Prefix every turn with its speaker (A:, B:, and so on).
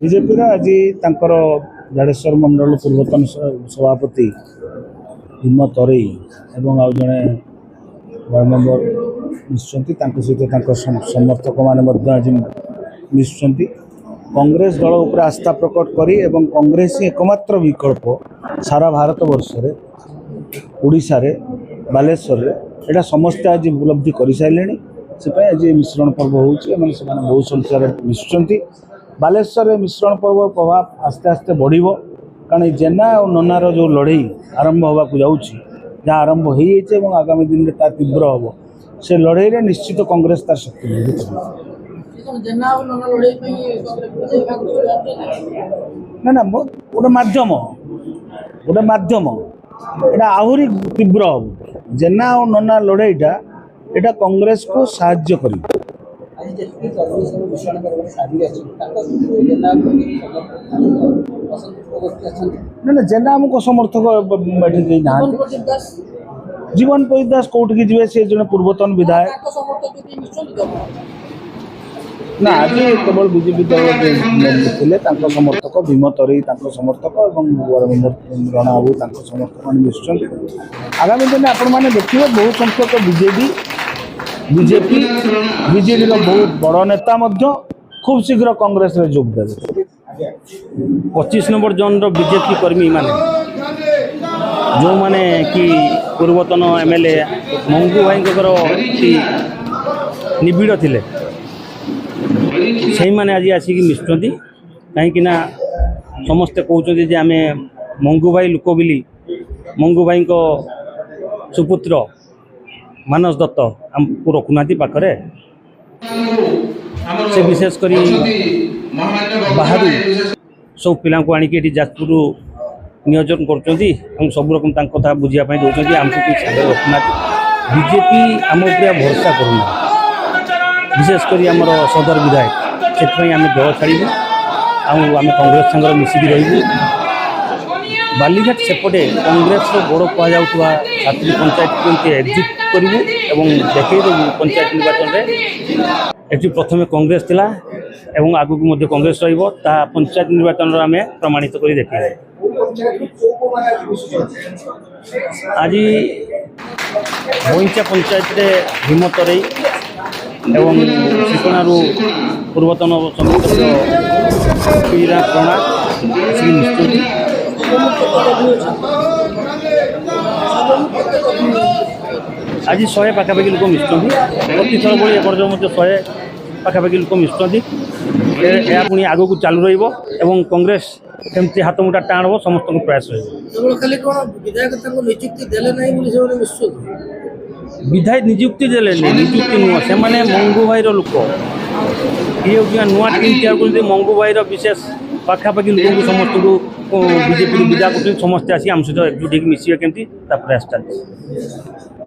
A: BJP आज झाड़ेश्वर मंडल पूर्वतन सभापति भीम तरेई एवं आउ जड़े वार्ड मेंबर मिशुंट सहित समर्थक मैंने आज मिशुंट कांग्रेस दल उपर आस्था प्रकट करी एवं कांग्रेस ही एकमात्र विकल्प सारा भारत वर्ष ओडिशा रे बालेश्वर एटा समस्ते आज उपलब्धि कर सारे से आज मिश्रण पर्व होने बहु संख्यार मिशुंट बालेश्वर में मिश्रण पर्व प्रभाव आस्ते आस्ते बढ़ कारण जेना और ननार जो लड़ई आरंभ होगा जाऊँगी जहाँ आरंभ हो आगामी दिन में तीव्र हम से लड़ई निश्चित कांग्रेस तार शक्ति ना ना गोटे मध्यम एटा आहरी तीव्र हम जेना और नना लड़ईटा एटा कांग्रेस को साहाय्य कर ना जेना आमको समर्थक जीवन प्रदीप दास कौट की जी सी जन पूर्वतन विधायक ना आज केवल बीजेपी दल समर्थक भीम तरेई समर्थक और रण बाबू समर्थक मैंने मिशुंट आगामी दिन आपण मैंने देखिए बहु संख्यक बीजेपी बहुत बड़ नेता खूब शीघ्र कांग्रेस रे जोग देवे
B: 25 नंबर जोन रो बीजेपी कर्मी माने जो माने कि पूर्वतन एमएलए मंगू भाई निबिड़ थिले से माने आज आसिक मिशुंट कहीं समस्ते कहते जे आमे मंगू भाई लोक बोली मंगू भाई को सुपुत्र मानस दत्त आमको रखुना पाखरे से विशेषकर बाहर सब पिला आनिकी जाजपुर नियोजन कर सब रकम कथा बुझापी दौरान आमको कि रखुना बीजेपी आम भरोसा करूना विशेषकर आम सदर विधायक से आम दल छाड़ू आम कांग्रेस संग मिसिकी रही बालीघाट सेपटे कांग्रेस बड़ कहुआ छात्री पंचायत को एग्जिट करूँ और देखदेबू पंचायत निर्वाचन में एटी प्रथम कांग्रेस थिला एवं आगु को कांग्रेस रहिबो ता पंचायत निर्वाचन आम प्रमाणित कर देखा आज बईचा पंचायत रे भीम तरेई एवं शिकोणारू पूर्वतन समिति पीरा प्रणा आज 100 पाखापाखि लोक मिशुंट प्रति थर भाई एपर्ज 100 पाखापाखि लोक मिशुंट यह पुणी आग को चालू रही कांग्रेस केमती हाथ मुठा टाण हम समस्त प्रयास विधायक नियुक्ति देले नियुक्ति नुह से मंगू भाई लोक ये नुआ टीम तैयार कर मंगू भाई विशेष पाखापाखि लोक समस्त को बीजेपी विदा कर समस्ते आसी आम सहित एकजुट मिसिबे केमती प्रयास चलती।